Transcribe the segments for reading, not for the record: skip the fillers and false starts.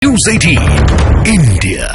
News 18 India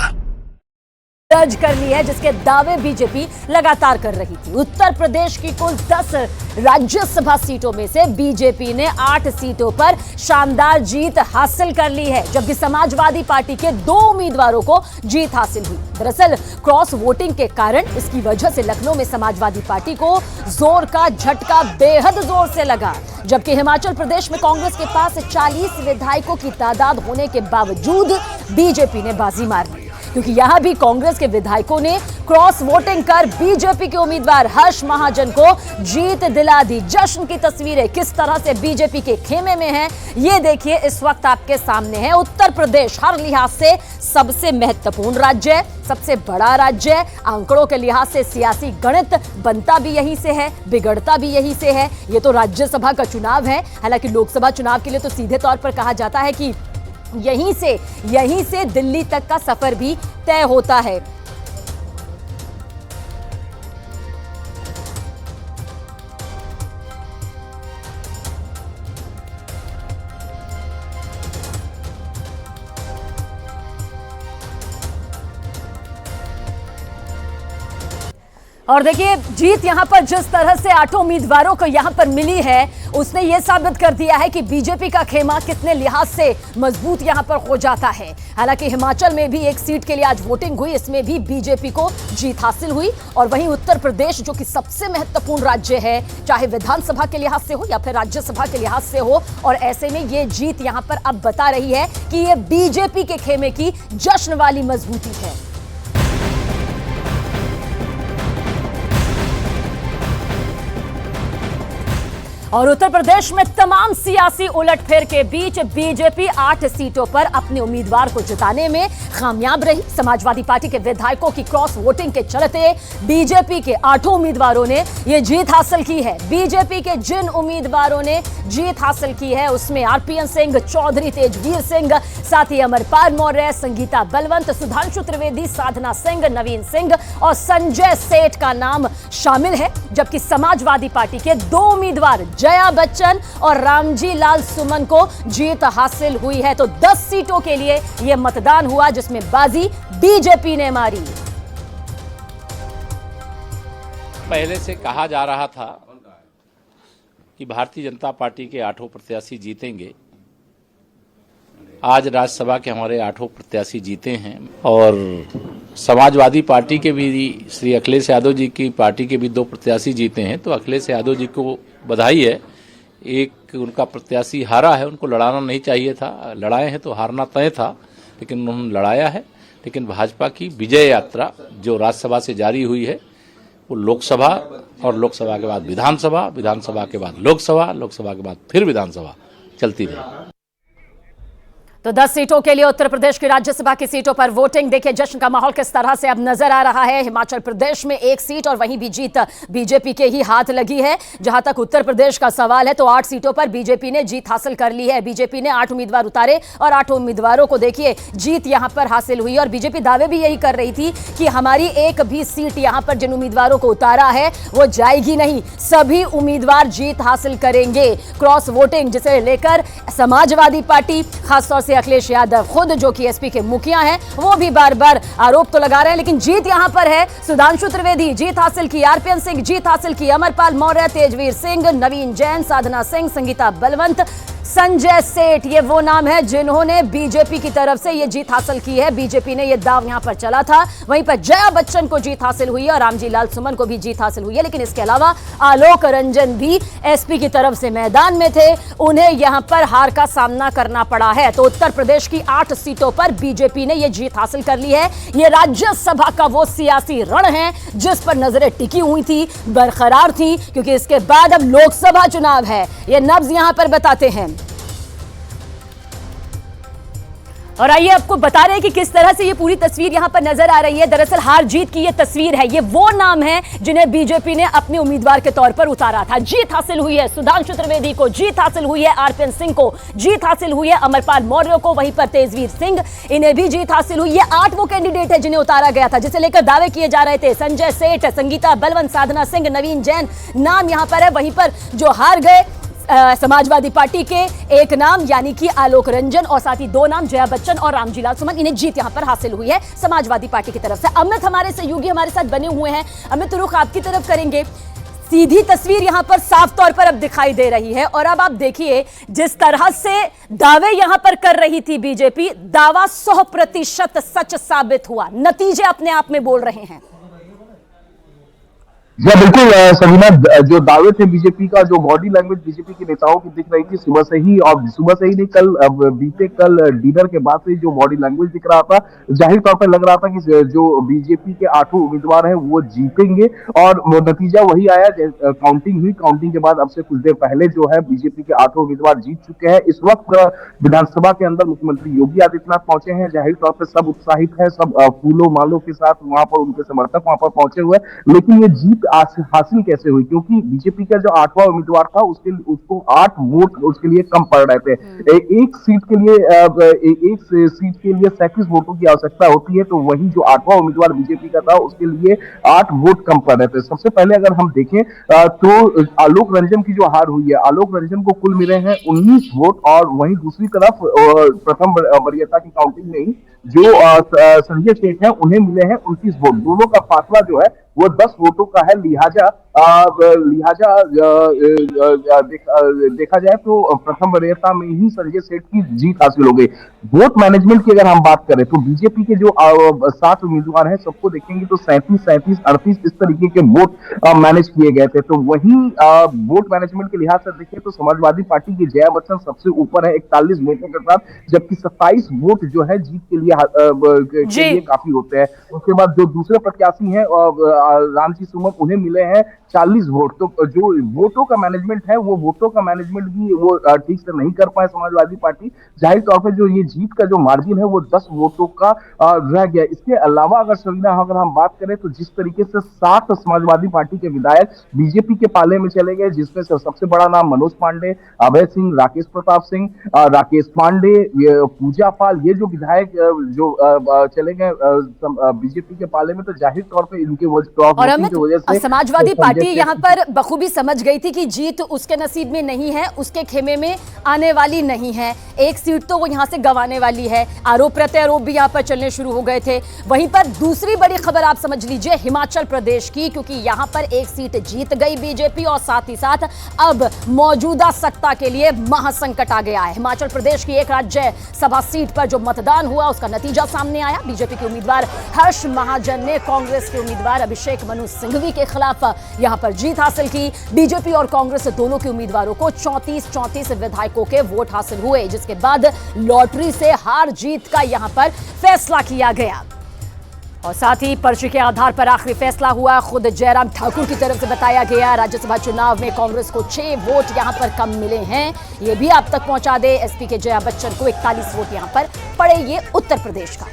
दर्ज कर ली है, जिसके दावे बीजेपी लगातार कर रही थी। उत्तर प्रदेश की कुल 10 राज्यसभा सीटों में से बीजेपी ने 8 सीटों पर शानदार जीत हासिल कर ली है, जबकि समाजवादी पार्टी के 2 उम्मीदवारों को जीत हासिल हुई। दरअसल क्रॉस वोटिंग के कारण इसकी वजह से लखनऊ में समाजवादी पार्टी को जोर का झटका बेहद जोर से लगा, जबकि हिमाचल प्रदेश में कांग्रेस के पास 40 विधायकों की तादाद होने के बावजूद बीजेपी ने बाजी मार ली, क्योंकि यहां भी कांग्रेस के विधायकों ने क्रॉस वोटिंग कर बीजेपी के उम्मीदवार हर्ष महाजन को जीत दिला दी। जश्न की तस्वीरें किस तरह से बीजेपी के खेमे में हैं, ये देखिए इस वक्त आपके सामने है। उत्तर प्रदेश हर लिहाज से सबसे महत्वपूर्ण राज्य है, सबसे बड़ा राज्य है। आंकड़ों के लिहाज से सियासी गणित बनता भी यहीं से है, बिगड़ता भी यहीं से है। ये तो राज्यसभा का चुनाव है, हालांकि लोकसभा चुनाव के लिए तो सीधे तौर पर कहा जाता है कि यहीं से दिल्ली तक का सफर भी तय होता है। और देखिए जीत यहां पर जिस तरह से 8 उम्मीदवारों को यहां पर मिली है, उसने यह साबित कर दिया है कि बीजेपी का खेमा कितने लिहाज से मजबूत यहां पर हो जाता है। हालांकि हिमाचल में भी एक सीट के लिए आज वोटिंग हुई, इसमें भी बीजेपी को जीत हासिल हुई। और वहीं उत्तर प्रदेश जो कि सबसे महत्वपूर्ण राज्य है, चाहे विधानसभा के लिहाज से हो या फिर राज्यसभा के लिहाज से हो, और ऐसे में ये जीत यहां पर अब बता रही है कि ये बीजेपी के खेमे की जश्न वाली मजबूती है। और उत्तर प्रदेश में तमाम सियासी उलटफेर के बीच बीजेपी 8 सीटों पर अपने उम्मीदवार को जिताने में कामयाब रही। समाजवादी पार्टी के विधायकों की क्रॉस वोटिंग के चलते बीजेपी के 8 उम्मीदवारों ने यह जीत हासिल की है। बीजेपी के जिन उम्मीदवारों ने जीत हासिल की है उसमें आरपीएन सिंह, चौधरी तेजवीर सिंह, साथ ही अमरपाल मौर्य, संगीता बलवंत, सुधांशु त्रिवेदी, साधना सिंह, नवीन सिंह और संजय सेठ का नाम शामिल है। जबकि समाजवादी पार्टी के 2 उम्मीदवार जया बच्चन और रामजी लाल सुमन को जीत हासिल हुई है। तो 10 सीटों के लिए यह मतदान हुआ, जिसमें बाजी बीजेपी ने मारी। पहले से कहा जा रहा था कि भारतीय जनता पार्टी के 8 प्रत्याशी जीतेंगे। आज राज्यसभा के हमारे 8 प्रत्याशी जीते हैं और समाजवादी पार्टी के भी श्री अखिलेश यादव जी की पार्टी के भी 2 प्रत्याशी जीते हैं। तो अखिलेश यादव जी को बधाई है। एक उनका प्रत्याशी हारा है, उनको लड़ाना नहीं चाहिए था, लड़ाए हैं तो हारना तय था, लेकिन उन्होंने लड़ाया है। लेकिन भाजपा की विजय यात्रा जो राज्यसभा से जारी हुई है वो लोकसभा और लोकसभा के बाद विधानसभा, विधानसभा के बाद लोकसभा, लोकसभा के बाद फिर विधानसभा चलती रही। तो 10 सीटों के लिए उत्तर प्रदेश की राज्यसभा की सीटों पर वोटिंग, देखिए जश्न का माहौल किस तरह से अब नजर आ रहा है। हिमाचल प्रदेश में 1 सीट और वहीं भी जीत बीजेपी के ही हाथ लगी है। जहां तक उत्तर प्रदेश का सवाल है तो 8 सीटों पर बीजेपी ने जीत हासिल कर ली है। बीजेपी ने 8 उम्मीदवार उतारे और 8 उम्मीदवारों को देखिए जीत यहां पर हासिल हुई। और बीजेपी दावे भी यही कर रही थी कि हमारी एक भी सीट यहां पर जिन उम्मीदवारों को उतारा है वो जाएगी नहीं, सभी उम्मीदवार जीत हासिल करेंगे। क्रॉस वोटिंग जिसे लेकर समाजवादी पार्टी, खासतौर से अखिलेश यादव खुद जो कि एसपी के मुखिया हैं, वो भी बार बार आरोप तो लगा रहे हैं, लेकिन जीत यहां पर है। सुधांशु त्रिवेदी जीत हासिल की, आरपीएन सिंह जीत हासिल की, अमरपाल मौर्य, तेजवीर सिंह, नवीन जैन, साधना सिंह, संगीता बलवंत, संजय सेठ, ये वो नाम है जिन्होंने बीजेपी की तरफ से ये जीत हासिल की है। बीजेपी ने ये दाव यहां पर चला था। वहीं पर जया बच्चन को जीत हासिल हुई है और रामजी लाल सुमन को भी जीत हासिल हुई है। लेकिन इसके अलावा आलोक रंजन भी एसपी की तरफ से मैदान में थे, उन्हें यहां पर हार का सामना करना पड़ा है। तो उत्तर प्रदेश की 8 सीटों पर बीजेपी ने यह जीत हासिल कर ली है। यह राज्यसभा का वो सियासी रण है जिस पर नजरें टिकी हुई थी, बरकरार थी, क्योंकि इसके बाद अब लोकसभा चुनाव है। यह नब्ज यहां पर बताते हैं। और आइए आपको बता रहे हैं कि किस तरह से ये पूरी तस्वीर यहां पर नजर आ रही है। दरअसल हार जीत की ये तस्वीर है, ये वो नाम है जिन्हें बीजेपी ने अपने उम्मीदवार के तौर पर उतारा था। जीत हासिल हुई है सुधांशु त्रिवेदी को, जीत हासिल हुई है आरपीएन सिंह को, जीत हासिल हुई है अमरपाल मौर्य को, वहीं पर तेजवीर सिंह, इन्हें भी जीत हासिल हुई है। 8 वो कैंडिडेट है जिन्हें उतारा गया था, जिसे लेकर दावे किए जा रहे थे। संजय सेठ, संगीता बलवंत, साधना सिंह, नवीन जैन नाम यहां पर है। वहीं पर जो हार गए समाजवादी पार्टी के एक नाम यानी कि आलोक रंजन और साथ ही दो नाम जया बच्चन और रामजीलाल सुमन, इन्हें जीत यहां पर हासिल हुई है समाजवादी पार्टी की तरफ से। अमित हमारे सहयोगी हमारे साथ बने हुए हैं। अमित, रुख आपकी तरफ करेंगे। सीधी तस्वीर यहां पर साफ तौर पर अब दिखाई दे रही है और अब आप देखिए जिस तरह से दावे यहां पर कर रही थी बीजेपी, दावा 100% सच साबित हुआ। नतीजे अपने आप में बोल रहे हैं। जी बिल्कुल सवीना, जो दावे थे बीजेपी का, जो बॉडी लैंग्वेज बीजेपी के नेताओं की दिख रही थी सुबह से ही, और सुबह से ही नहीं बीते कल डिनर के बाद से जो बॉडी लैंग्वेज दिख रहा था, जाहिर तौर पर लग रहा था कि जो बीजेपी के 8 उम्मीदवार हैं वो जीतेंगे और वो नतीजा वही आया। काउंटिंग हुई, काउंटिंग के बाद अब से कुछ देर पहले जो है बीजेपी के 8 उम्मीदवार जीत चुके हैं। इस वक्त विधानसभा के अंदर मुख्यमंत्री योगी आदित्यनाथ पहुंचे हैं। जाहिर तौर पर सब उत्साहित है, सब फूलों मालों के साथ वहां पर उनके समर्थक वहां पर पहुंचे हुए, लेकिन ये जीत हासिल कैसे हुई? क्योंकि बीजेपी का जो 8वां उम्मीदवार था उसको 8 वोट उसके लिए कम पड़ रहे थे। एक सीट के लिए 37 वोटों की आवश्यकता होती है, तो वही जो 8वां उम्मीदवार बीजेपी का था उसके लिए 8 वोट कम पड़ रहे थे। सबसे पहले अगर हम देखें तो आलोक रंजन की जो हार हुई है, आलोक रंजन को कुल मिले हैं 19 वोट, और वहीं दूसरी तरफ प्रथम वरीयता की काउंटिंग में जो संजय सेठ हैं उन्हें मिले हैं 29 वोट। दोनों का फासला जो है वो 10 वोटों का है। लिहाजा देखा जाए तो प्रथम वरीयता में ही संजय सेठ की जीत हासिल हो गई। वोट मैनेजमेंट की अगर हम बात करें तो बीजेपी के जो 7 उम्मीदवार हैं, सबको देखेंगे तो 37, 37, 38 इस तरीके के वोट मैनेज किए गए थे। तो वहीं वोट मैनेजमेंट के लिहाज से देखें तो समाजवादी पार्टी की जया बच्चन सबसे ऊपर है 41 वोटों के साथ, जबकि 27 वोट जो है जीत के लिए काफी होते हैं। उसके बाद जो दूसरे प्रत्याशी हैं रामजी सुमन, उन्हें मिले हैं 40 वोट। तो जो वोटों का मैनेजमेंट है, वो वोटों का मैनेजमेंट भी वो ठीक से नहीं कर पाए समाजवादी पार्टी। जाहिर तौर पर जो ये जीत का जो मार्जिन है वो 10 वोटों का रह गया। इसके अलावा अगर हम बात करें तो जिस तरीके से 7 समाजवादी पार्टी के विधायक बीजेपी के पाले में चले गए, जिसमें से सबसे बड़ा नाम मनोज पांडे, अभय सिंह, राकेश प्रताप सिंह, राकेश पांडे, पूजा पाल, ये जो विधायक जो चले गए बीजेपी के पाले में, तो जाहिर तौर पर इनके और अमित, समाजवादी पार्टी यहां पर बखूबी समझ गई थी कि जीत उसके नसीब में नहीं है, उसके खेमे में आने वाली नहीं है। एक सीट तो वो यहां से गंवाने वाली है। आरोप प्रत्यारोप भी यहां पर चलने शुरू हो गए थे। वहीं पर दूसरी बड़ी खबर आप समझ लीजिए हिमाचल प्रदेश की, क्योंकि यहां पर एक सीट जीत गई बीजेपी और साथ ही साथ अब मौजूदा सत्ता के लिए महासंकट आ गया है। हिमाचल प्रदेश की एक राज्यसभा सीट पर जो मतदान हुआ उसका नतीजा सामने आया। बीजेपी के उम्मीदवार हर्ष महाजन ने कांग्रेस के उम्मीदवार अभिषेक मनु सिंघवी के खिलाफ यहां पर जीत हासिल की। बीजेपी और कांग्रेस दोनों के उम्मीदवारों को 34 विधायकों के वोट हासिल हुए, जिसके बाद लॉटरी से हार जीत का यहां पर फैसला किया गया और साथ ही पर्ची के आधार पर आखिरी फैसला हुआ। खुद जयराम ठाकुर की तरफ से बताया गया राज्यसभा चुनाव में कांग्रेस को 6 वोट यहां पर कम मिले हैं। ये भी आप तक पहुंचा दे, एसपी के जया बच्चन को 41 वोट यहां पर पड़े। ये उत्तर प्रदेश का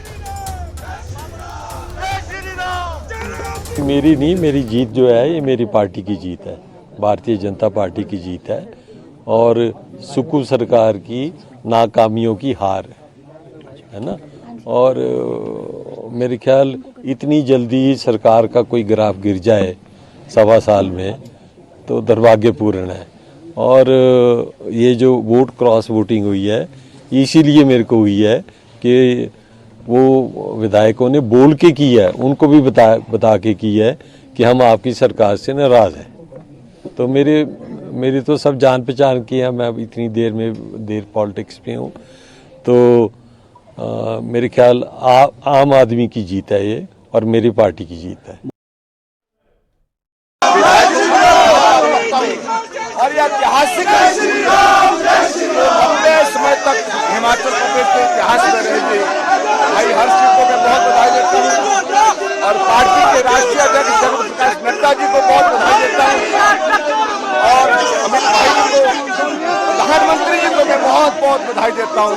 मेरी नहीं, मेरी जीत जो है ये मेरी पार्टी की जीत है, भारतीय जनता पार्टी की जीत है और सुकू सरकार की नाकामियों की हार है ना। और मेरे ख्याल इतनी जल्दी सरकार का कोई ग्राफ गिर जाए 1.25 साल में तो दुर्भाग्यपूर्ण है। और ये जो वोट क्रॉस वोटिंग हुई है इसीलिए मेरे को हुई है कि वो विधायकों ने बोल के की है, उनको भी बता के की है कि हम आपकी सरकार से नाराज़ हैं। तो मेरी तो सब जान पहचान की है, मैं अब इतनी देर पॉलिटिक्स में हूँ, तो मेरे ख्याल आम आदमी की जीत है ये और मेरी पार्टी की जीत है। और यह ऐतिहासिक लंबे समय तक हिमाचल प्रदेश के इतिहास में रहेगी। भाई हर्ष जी को मैं बहुत बधाई देता हूँ और पार्टी के राष्ट्रीय अध्यक्ष जगत प्रकाश नड्डा जी को बहुत बधाई देता हूँ और अमित भाई जी को, प्रधानमंत्री जी को मैं बहुत बहुत बधाई देता हूँ।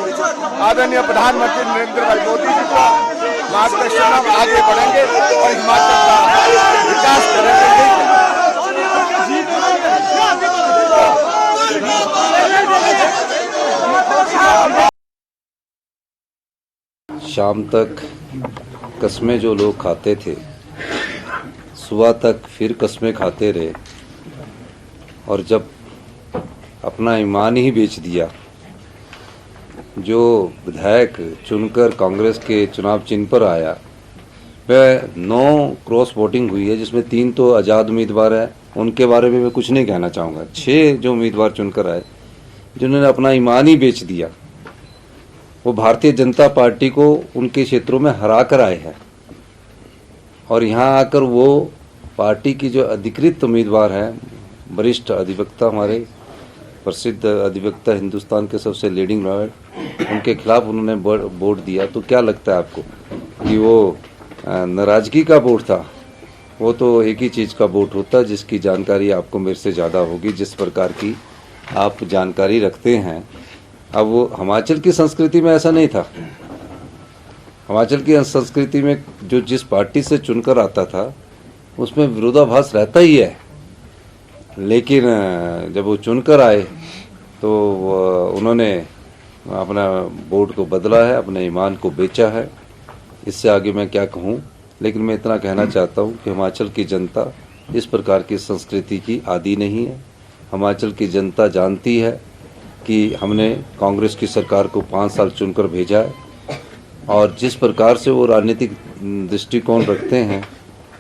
आदरणीय प्रधानमंत्री नरेंद्र भाई मोदी जी को मार्गदर्शन में आगे बढ़ेंगे और हिमाचल का विकास करेंगे। शाम तक कस्में जो लोग खाते थे, सुबह तक फिर कस्में खाते रहे और जब अपना ईमान ही बेच दिया। जो विधायक चुनकर कांग्रेस के चुनाव चिन्ह पर आया वह 9 क्रॉस वोटिंग हुई है, जिसमें 3 तो आज़ाद उम्मीदवार है, उनके बारे में मैं कुछ नहीं कहना चाहूँगा। 6 जो उम्मीदवार चुनकर आए जिन्होंने अपना ईमान ही बेच दिया, वो भारतीय जनता पार्टी को उनके क्षेत्रों में हरा कर आए हैं और यहाँ आकर वो पार्टी की जो अधिकृत उम्मीदवार हैं, वरिष्ठ अधिवक्ता, हमारे प्रसिद्ध अधिवक्ता, हिंदुस्तान के सबसे लीडिंग लॉयर, उनके खिलाफ उन्होंने वोट दिया। तो क्या लगता है आपको कि वो नाराजगी का वोट था? वो तो एक ही चीज़ का वोट होता है जिसकी जानकारी आपको मेरे से ज़्यादा होगी, जिस प्रकार की आप जानकारी रखते हैं। अब वो हिमाचल की संस्कृति में ऐसा नहीं था। हिमाचल की संस्कृति में जो जिस पार्टी से चुनकर आता था उसमें विरोधाभास रहता ही है, लेकिन जब वो चुनकर आए तो उन्होंने अपना वोट को बदला है, अपने ईमान को बेचा है। इससे आगे मैं क्या कहूँ, लेकिन मैं इतना कहना चाहता हूँ कि हिमाचल की जनता इस प्रकार की संस्कृति की आदी नहीं है। हिमाचल की जनता जानती है कि हमने कांग्रेस की सरकार को 5 साल चुनकर भेजा है और जिस प्रकार से वो राजनीतिक दृष्टिकोण रखते हैं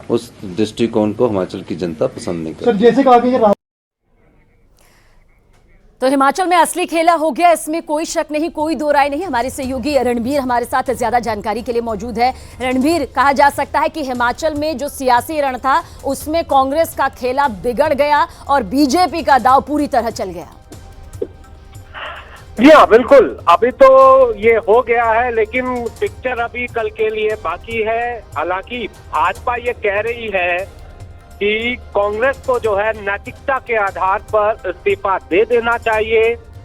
उस दृष्टिकोण को हिमाचल की जनता पसंद नहीं करती। जैसे कहा कि तो हिमाचल में असली खेला हो गया, इसमें कोई शक नहीं, कोई दो राय नहीं। हमारे सहयोगी रणबीर हमारे साथ ज्यादा जानकारी के लिए मौजूद है। रणबीर, कहा जा सकता है कि हिमाचल में जो सियासी रण था उसमें कांग्रेस का खेला बिगड़ गया और बीजेपी का दांव पूरी तरह चल गया। जी हाँ, बिल्कुल। अभी तो ये हो गया है, लेकिन पिक्चर अभी कल के लिए बाकी है। हालांकि भाजपा ये कह रही है कि कांग्रेस को जो है नैतिकता के आधार पर इस्तीफा दे देना चाहिए।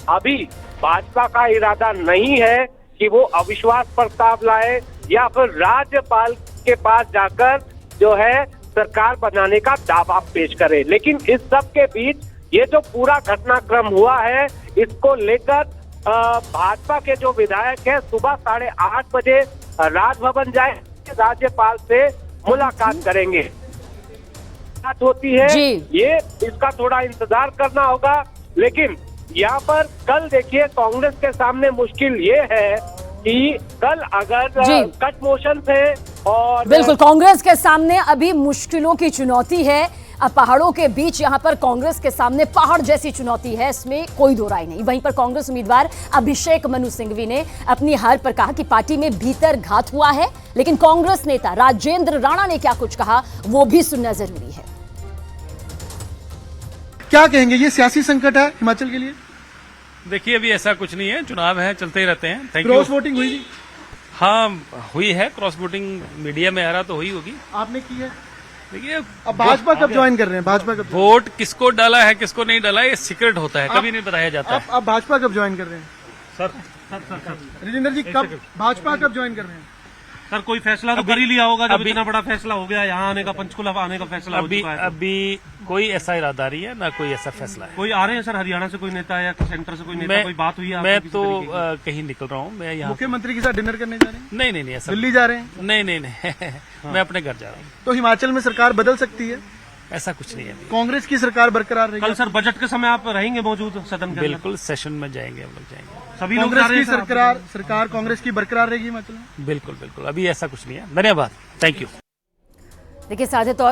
अभी भाजपा का इरादा नहीं है कि वो अविश्वास प्रस्ताव लाए या फिर राज्यपाल के पास जाकर जो है सरकार बनाने का दावा पेश करे। लेकिन इस सब के बीच ये जो पूरा घटनाक्रम हुआ है, इसको लेकर भाजपा के जो विधायक हैं सुबह 8:30 बजे राजभवन जाए, राज्यपाल से मुलाकात करेंगे। बात होती है ये, इसका थोड़ा इंतजार करना होगा। लेकिन यहाँ पर कल देखिए कांग्रेस के सामने मुश्किल ये है कि कल अगर कट मोशन थे और बिल्कुल कांग्रेस के सामने अभी मुश्किलों की चुनौती है। अब पहाड़ों के बीच यहाँ पर कांग्रेस के सामने पहाड़ जैसी चुनौती है, इसमें कोई दो राय नहीं। वहीं पर कांग्रेस उम्मीदवार अभिषेक मनु सिंघवी ने अपनी हार पर कहा कि पार्टी में भीतर घात हुआ है, लेकिन कांग्रेस नेता राजेंद्र राणा ने क्या कुछ कहा वो भी सुनना जरूरी है। क्या कहेंगे, ये सियासी संकट है हिमाचल के लिए? देखिए, अभी ऐसा कुछ नहीं है, चुनाव है, चलते ही रहते हैं। Thank you. क्रॉस वोटिंग हुई? हाँ, हुई है क्रॉस वोटिंग, मीडिया में आ रहा तो हुई होगी। आपने की है? देखिए, अब भाजपा कब ज्वाइन कर रहे हैं? भाजपा कब वोट किसको डाला है किसको नहीं डाला ये सीक्रेट होता है, कभी नहीं बताया जाता है। अब भाजपा कब ज्वाइन कर रहे हैं? सर राजेंद्र जी, कब भाजपा कब ज्वाइन कर रहे हैं? सर कोई फैसला तो कर ही लिया होगा, जब इतना बड़ा फैसला हो गया, यहाँ आने का, पंचकुला आने का फैसला हो चुका है। अभी कोई ऐसा इरादा नहीं है, ना कोई ऐसा फैसला है। कोई आ रहे हैं सर, हरियाणा से कोई नेता या सेंटर से कोई नेता, कोई बात हुई है? मैं तो कहीं निकल रहा हूँ। मैं यहाँ मुख्यमंत्री के साथ डिनर करने जा रहे हैं? नहीं ऐसा। दिल्ली जा रहे हैं? नहीं मैं अपने घर जा रहा हूँ। तो हिमाचल में सरकार बदल सकती है? ऐसा कुछ नहीं है। कांग्रेस की सरकार बरकरार रहेगी? कल सर बजट के समय आप रहेंगे मौजूद सदन के? बिल्कुल, सेशन में जाएंगे, हम लोग जाएंगे। सभी लोग कांग्रेस की सरकार कांग्रेस की बरकरार रहेगी हिमाचल में? बिल्कुल, अभी ऐसा कुछ नहीं है। धन्यवाद, थैंक यू। देखिए,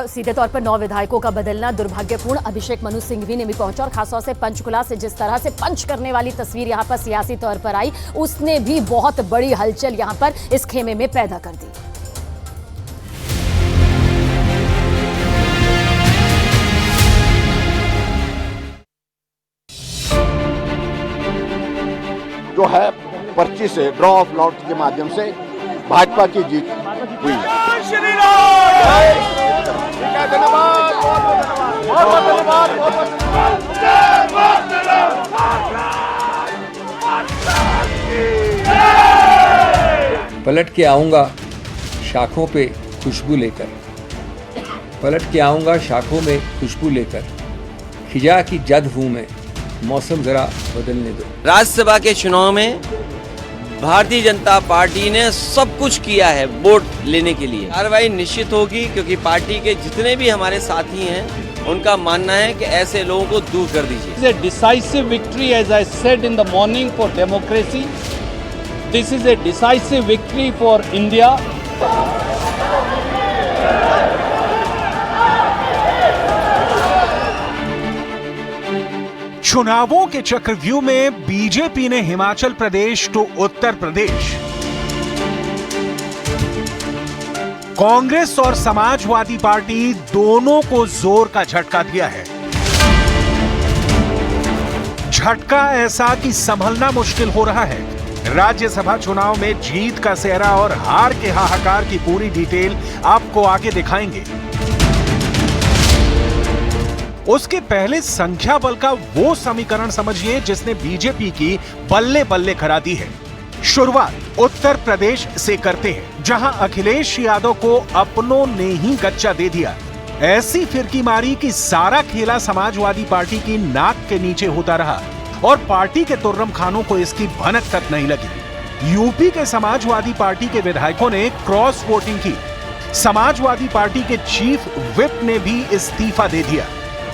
सीधे तौर पर 9 विधायकों का बदलना दुर्भाग्यपूर्ण। अभिषेक मनु सिंघवी ने भी पहुंचा और खासतौर से पंचकुला से जिस तरह से पंच करने वाली तस्वीर यहां पर सियासी तौर पर आई, उसने भी बहुत बड़ी हलचल यहां पर इस खेमे में पैदा कर दी। जो है पर्ची से ड्रॉ ऑफ लॉट के माध्यम से भाजपा की जीत हुई। पलट के आऊंगा शाखों पे खुशबू लेकर, पलट के आऊंगा शाखों में खुशबू लेकर, खिजा की जद हूं मैं, मौसम जरा बदलने दो। राज्यसभा के चुनाव में भारतीय जनता पार्टी ने सब कुछ किया है वोट लेने के लिए। कार्रवाई निश्चित होगी, क्योंकि पार्टी के जितने भी हमारे साथी हैं उनका मानना है कि ऐसे लोगों को दूर कर दीजिए। This is a decisive victory, as I said in the morning, for democracy. This is a decisive victory for India. चुनावों के चक्रव्यूह में बीजेपी ने हिमाचल प्रदेश तो उत्तर प्रदेश, कांग्रेस और समाजवादी पार्टी दोनों को जोर का झटका दिया है। झटका ऐसा कि संभलना मुश्किल हो रहा है। राज्यसभा चुनाव में जीत का सेहरा और हार के हाहाकार की पूरी डिटेल आपको आगे दिखाएंगे। उसके पहले संख्या बल का वो समीकरण समझिए जिसने बीजेपी की बल्ले बल्ले करा दी है। शुरुआत उत्तर प्रदेश से करते हैं, जहां अखिलेश यादव को अपनों ने ही गच्चा दे दिया। ऐसी फिरकी मारी कि सारा खेला समाजवादी पार्टी की नाक के नीचे होता रहा और पार्टी के तुर्रम खानों को इसकी भनक तक नहीं लगी। यूपी के समाजवादी पार्टी के विधायकों ने क्रॉस वोटिंग की। समाजवादी पार्टी के चीफ व्हिप ने भी इस्तीफा दे दिया।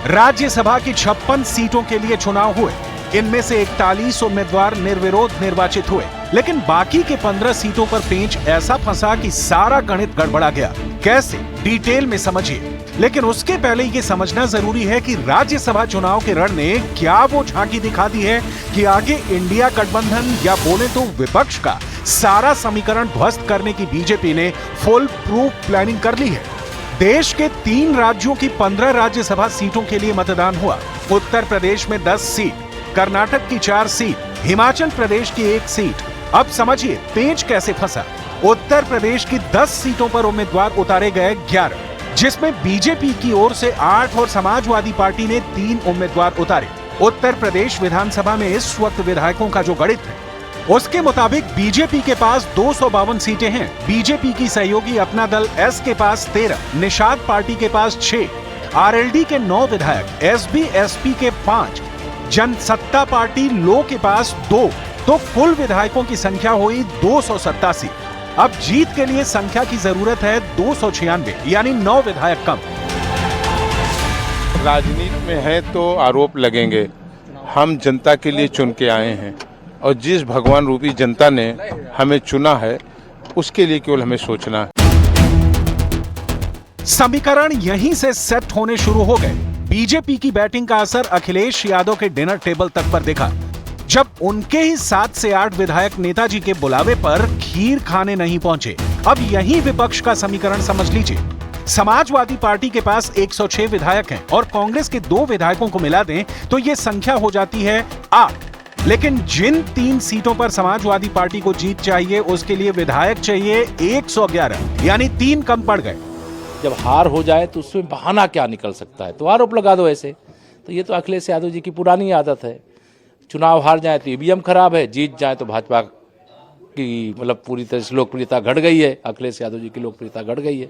राज्यसभा की 56 सीटों के लिए चुनाव हुए। इनमें से 41 उम्मीदवार निर्विरोध निर्वाचित हुए, लेकिन बाकी के 15 सीटों पर पेंच ऐसा फंसा कि सारा गणित गड़बड़ा गया। कैसे, डिटेल में समझिए। लेकिन उसके पहले ये समझना जरूरी है कि राज्यसभा चुनाव के रण ने क्या वो झांकी दिखा दी है कि आगे इंडिया गठबंधन या बोले तो विपक्ष का सारा समीकरण ध्वस्त करने की बीजेपी ने फुल प्रूफ प्लानिंग कर ली है। देश के 3 राज्यों की 15 राज्यसभा सीटों के लिए मतदान हुआ। उत्तर प्रदेश में 10 सीट, कर्नाटक की 4 सीट, हिमाचल प्रदेश की 1 सीट। अब समझिए पेंच कैसे फंसा। उत्तर प्रदेश की 10 सीटों पर उम्मीदवार उतारे गए 11, जिसमें बीजेपी की ओर से 8 और समाजवादी पार्टी ने 3 उम्मीदवार उतारे। उत्तर प्रदेश विधानसभा में इस वक्त विधायकों का जो गणित है, उसके मुताबिक बीजेपी के पास 252 सीटें हैं। बीजेपी की सहयोगी अपना दल एस के पास 13, निषाद पार्टी के पास 6, आरएलडी के 9 विधायक, एसबी-एसपी के 5, जनसत्ता पार्टी लो के पास 2, तो कुल विधायकों की संख्या हुई 287। अब जीत के लिए संख्या की जरूरत है 296, यानी 9 विधायक कम। राजनीति में है तो आरोप लगेंगे। हम जनता के लिए चुन के आए हैं और जिस भगवान रूपी जनता ने हमें चुना है उसके लिए केवल हमें सोचना है। समीकरण यहीं से सेट होने शुरू हो गए। बीजेपी की बैटिंग का असर अखिलेश यादव के डिनर टेबल तक पर दिखा, जब उनके ही 7 से 8 विधायक नेताजी के बुलावे पर खीर खाने नहीं पहुंचे। अब यही विपक्ष का समीकरण समझ लीजिए। समाजवादी पार्टी के पास 106 विधायक हैं और कांग्रेस के 2 विधायकों को मिला दें तो ये संख्या हो जाती है 8। लेकिन जिन 3 सीटों पर समाजवादी पार्टी को जीत चाहिए, उसके लिए विधायक चाहिए 111, यानी 3 कम पड़ गए। जब हार हो जाए तो उसमें बहाना क्या निकल सकता है, तो आरोप लगा दो ऐसे। तो ये तो अखिलेश यादव जी की पुरानी आदत है। चुनाव हार जाए तो ईवीएम खराब है, जीत जाए तो भाजपा की मतलब पूरी तरह से लोकप्रियता घट गई है, अखिलेश यादव जी की लोकप्रियता घट गई है।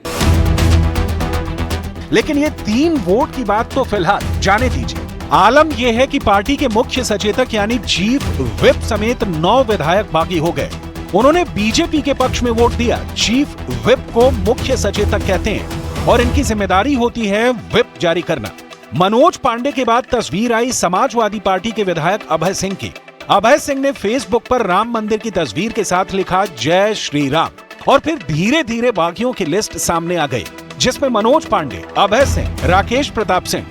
लेकिन ये 3 वोट की बात तो फिलहाल जाने दीजिए। आलम यह है कि पार्टी के मुख्य सचेतक यानी चीफ व्हिप समेत 9 विधायक बागी हो गए। उन्होंने बीजेपी के पक्ष में वोट दिया। चीफ व्हिप को मुख्य सचेतक कहते हैं और इनकी जिम्मेदारी होती है व्हिप जारी करना। मनोज पांडे के बाद तस्वीर आई समाजवादी पार्टी के विधायक अभय सिंह की। अभय सिंह ने फेसबुक पर राम मंदिर की तस्वीर के साथ लिखा जय श्री राम, और फिर धीरे धीरे बागियों की लिस्ट सामने आ गई, जिसमें मनोज पांडे, अभय सिंह, राकेश प्रताप सिंह,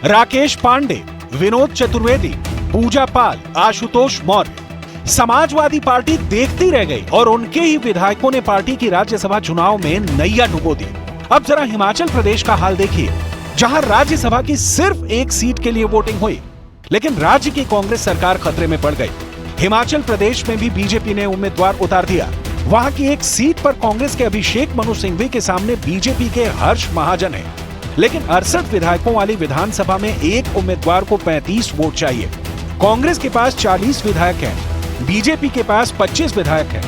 राकेश पांडे, विनोद चतुर्वेदी, पूजा पाल, आशुतोष मौर्य। समाजवादी पार्टी देखती रह गई और उनके ही विधायकों ने पार्टी की राज्यसभा चुनाव में नैया डुबो दी। अब जरा हिमाचल प्रदेश का हाल देखिए, जहां राज्यसभा की सिर्फ 1 सीट के लिए वोटिंग हुई, लेकिन राज्य की कांग्रेस सरकार खतरे में पड़ गई। हिमाचल प्रदेश में भी बीजेपी ने उम्मीदवार उतार दिया। वहां की 1 सीट पर कांग्रेस के अभिषेक मनु सिंघवी के सामने बीजेपी के हर्ष महाजन है, लेकिन 68 विधायकों वाली विधानसभा में एक उम्मीदवार को 35 वोट चाहिए। कांग्रेस के पास 40 विधायक हैं, बीजेपी के पास 25 विधायक हैं।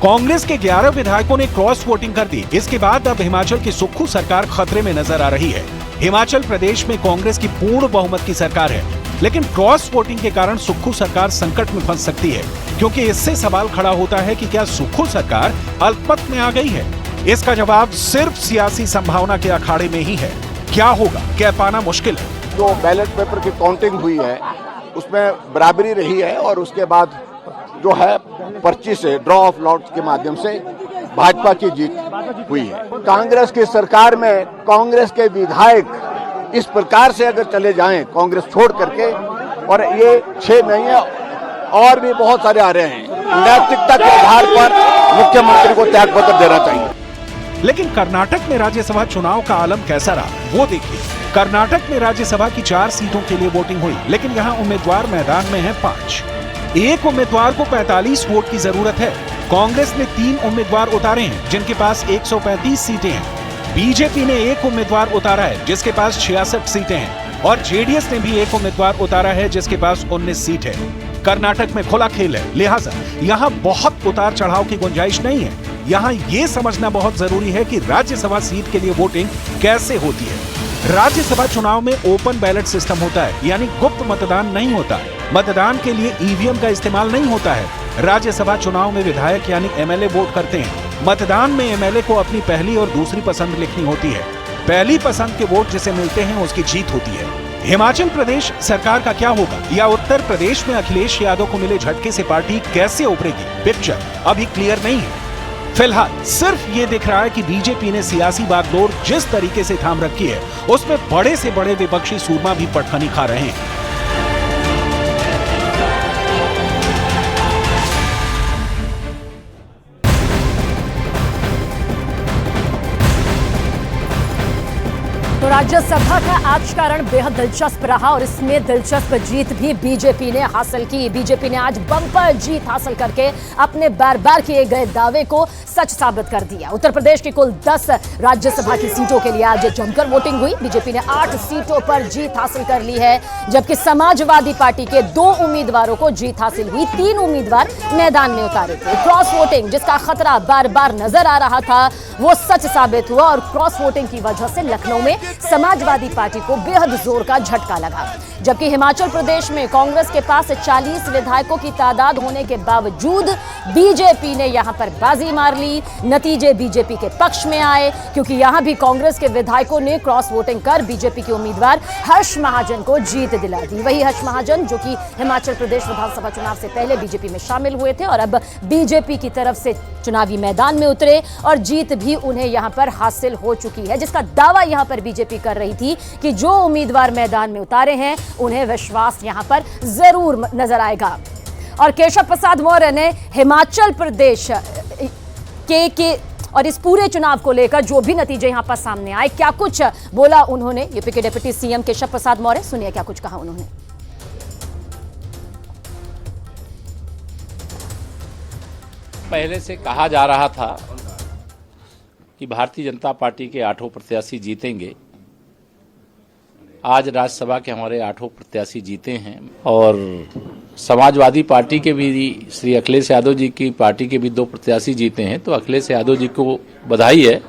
कांग्रेस के 11 विधायकों ने क्रॉस वोटिंग कर दी। इसके बाद अब हिमाचल की सुक्खू सरकार खतरे में नजर आ रही है। हिमाचल प्रदेश में कांग्रेस की पूर्ण बहुमत की सरकार है, लेकिन क्रॉस वोटिंग के कारण सुक्खू सरकार संकट में फंस सकती है, क्योंकि इससे सवाल खड़ा होता है कि क्या सुक्खू सरकार अल्पमत में आ गई है। इसका जवाब सिर्फ सियासी संभावना के अखाड़े में ही है। क्या होगा कह पाना मुश्किल है। जो बैलेट पेपर की काउंटिंग हुई है उसमें बराबरी रही है और उसके बाद जो है पर्ची से ड्रॉ ऑफ लॉट्स के माध्यम से भाजपा की जीत हुई है। कांग्रेस की सरकार में कांग्रेस के विधायक इस प्रकार से अगर चले जाएं कांग्रेस छोड़ करके, और ये 6 नहीं है और भी बहुत सारे आ रहे हैं, नैतिकता के आधार पर मुख्यमंत्री को त्यागपत्र देना चाहिए। लेकिन कर्नाटक में राज्यसभा चुनाव का आलम कैसा रहा वो देखिए। कर्नाटक में राज्यसभा की 4 सीटों के लिए वोटिंग हुई, लेकिन यहाँ उम्मीदवार मैदान में हैं 5। एक उम्मीदवार को 45 वोट की जरूरत है। कांग्रेस ने 3 उम्मीदवार उतारे हैं जिनके पास 135 सीटें हैं। बीजेपी ने 1 उम्मीदवार उतारा है जिसके पास 66 सीटें हैं और जेडीएस ने भी 1 उम्मीदवार उतारा है जिसके पास 19 सीट है। कर्नाटक में खुला खेल है, लिहाजा यहाँ बहुत उतार चढ़ाव की गुंजाइश नहीं है। यहाँ ये समझना बहुत जरूरी है कि राज्यसभा सीट के लिए वोटिंग कैसे होती है। राज्यसभा चुनाव में ओपन बैलेट सिस्टम होता है, यानी गुप्त मतदान नहीं होता है। मतदान के लिए ईवीएम का इस्तेमाल नहीं होता है। राज्यसभा चुनाव में विधायक यानी एमएलए वोट करते हैं। मतदान में एमएलए को अपनी पहली और दूसरी पसंद लिखनी होती है। पहली पसंद के वोट जिसे मिलते हैं उसकी जीत होती है। हिमाचल प्रदेश सरकार का क्या होगा, या उत्तर प्रदेश में अखिलेश यादव को मिले झटके से पार्टी कैसे उभरेगी, पिक्चर अभी क्लियर नहीं है। फिलहाल सिर्फ ये दिख रहा है कि बीजेपी ने सियासी बागडोर जिस तरीके से थाम रखी है उसमें बड़े से बड़े विपक्षी सूरमा भी पटखनी खा रहे हैं। तो राज्यसभा का आचरण बेहद दिलचस्प रहा और इसमें दिलचस्प जीत भी बीजेपी ने हासिल की। बीजेपी ने आज बम्पर जीत हासिल करके अपने बार बार किए गए दावे को सच साबित कर दिया। उत्तर प्रदेश की कुल 10 राज्यसभा की सीटों के लिए आज जमकर वोटिंग हुई। बीजेपी ने 8 सीटों पर जीत हासिल कर ली है, जबकि समाजवादी पार्टी के 2 उम्मीदवारों को जीत हासिल हुई। 3 उम्मीदवार मैदान में उतारे थे। क्रॉस वोटिंग जिसका खतरा बार बार नजर आ रहा था वो सच साबित हुआ और क्रॉस वोटिंग की वजह से लखनऊ में समाजवादी पार्टी को बेहद जोर का झटका लगा। जबकि हिमाचल प्रदेश में कांग्रेस के पास 40 विधायकों की तादाद होने के बावजूद बीजेपी ने यहां पर बाजी मार ली। नतीजे बीजेपी के पक्ष में आए क्योंकि यहां भी कांग्रेस के विधायकों ने क्रॉस वोटिंग कर बीजेपी के उम्मीदवार हर्ष महाजन को जीत दिला दी। वही हर्ष महाजन जो कि हिमाचल प्रदेश विधानसभा चुनाव से पहले बीजेपी में शामिल हुए थे और अब बीजेपी की तरफ से चुनावी मैदान में उतरे और जीत भी उन्हें यहां पर हासिल हो चुकी है, जिसका दावा यहां पर बीजेपी कर रही थी कि जो उम्मीदवार मैदान में उतारे हैं उन्हें विश्वास यहां पर जरूर नजर आएगा। और केशव प्रसाद मौर्य ने हिमाचल प्रदेश के और इस पूरे चुनाव को लेकर जो भी नतीजे यहां पर सामने आए, क्या कुछ बोला उन्होंने। यूपी के डिप्टी सीएम केशव प्रसाद मौर्य, सुनिए क्या कुछ कहा उन्होंने। पहले से कहा जा रहा था कि भारतीय जनता पार्टी के 8 प्रत्याशी जीतेंगे। आज राज्यसभा के हमारे 8 प्रत्याशी जीते हैं और समाजवादी पार्टी के भी श्री अखिलेश यादव जी की पार्टी के भी 2 प्रत्याशी जीते हैं। तो अखिलेश यादव जी को बधाई है।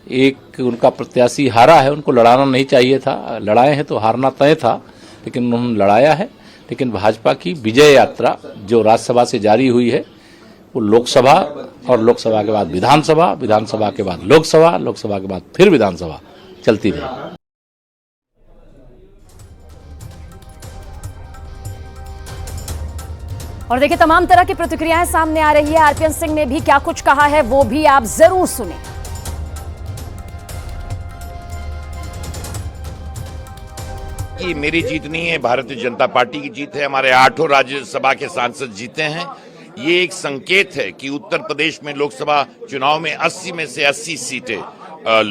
एक उनका प्रत्याशी हारा है, उनको लड़ाना नहीं चाहिए था, लड़ाए हैं तो हारना तय था, लेकिन उन्होंने लड़ाया है। लेकिन भाजपा की विजय यात्रा जो राज्यसभा से जारी हुई है वो लोकसभा और लोकसभा के बाद विधानसभा, विधानसभा के बाद लोकसभा, लोकसभा के बाद फिर विधानसभा चलती रही। और देखिए तमाम तरह की प्रतिक्रियाएं सामने आ रही है। आरपीएन सिंह ने भी क्या कुछ कहा है वो भी आप जरूर सुने। ये मेरी जीत नहीं है, भारतीय जनता पार्टी की जीत है। हमारे 8 राज्यसभा के सांसद जीते हैं। ये एक संकेत है कि उत्तर प्रदेश में लोकसभा चुनाव में 80 में से 80 सीटें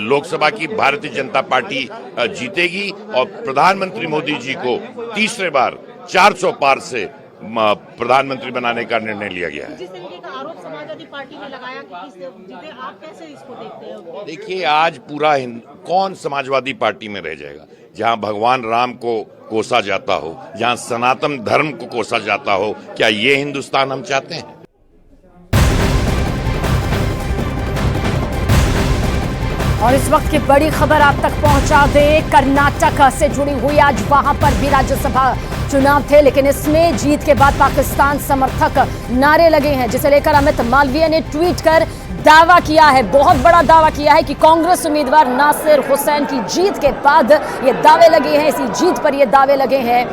लोकसभा की भारतीय जनता पार्टी जीतेगी और प्रधानमंत्री मोदी जी को तीसरे बार 400 पार से प्रधानमंत्री बनाने का निर्णय लिया गया है। जिस तरीके का आरोप समाजवादी पार्टी ने लगाया कि किस जीते, आप कैसे इसको देखते हो? देखिए, आज पूरा कौन समाजवादी पार्टी में रह जाएगा जहां भगवान राम को कोसा जाता हो, जहां सनातन धर्म को कोसा जाता हो। क्या ये हिंदुस्तान हम चाहते हैं? और इस वक्त की बड़ी खबर आप तक पहुंचा दे, कर्नाटक से जुड़ी हुई। आज वहां पर भी राज्यसभा चुनाव थे, लेकिन इसमें जीत के बाद पाकिस्तान समर्थक नारे लगे हैं, जिसे लेकर अमित मालवीय ने ट्वीट कर दावा किया है, बहुत बड़ा दावा किया है कि कांग्रेस उम्मीदवार नासिर हुसैन की जीत के बाद ये दावे लगे हैं, इसी जीत पर ये दावे लगे हैं।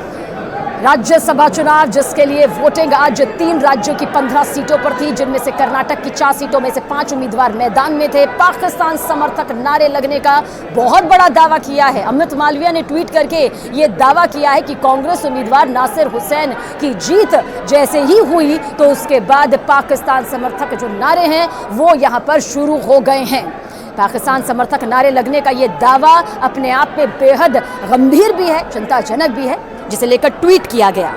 राज्यसभा चुनाव जिसके लिए वोटिंग आज 3 राज्यों की 15 सीटों पर थी, जिनमें से कर्नाटक की 4 सीटों में से 5 उम्मीदवार मैदान में थे। पाकिस्तान समर्थक नारे लगने का बहुत बड़ा दावा किया है। अमित मालविया ने ट्वीट करके ये दावा किया है कि कांग्रेस उम्मीदवार नासिर हुसैन की जीत जैसे ही हुई तो उसके बाद पाकिस्तान समर्थक जो नारे हैं वो यहाँ पर शुरू हो गए हैं। पाकिस्तान समर्थक नारे लगने का ये दावा अपने आप में बेहद गंभीर भी है, चिंताजनक भी है, जिसे लेकर ट्वीट किया गया।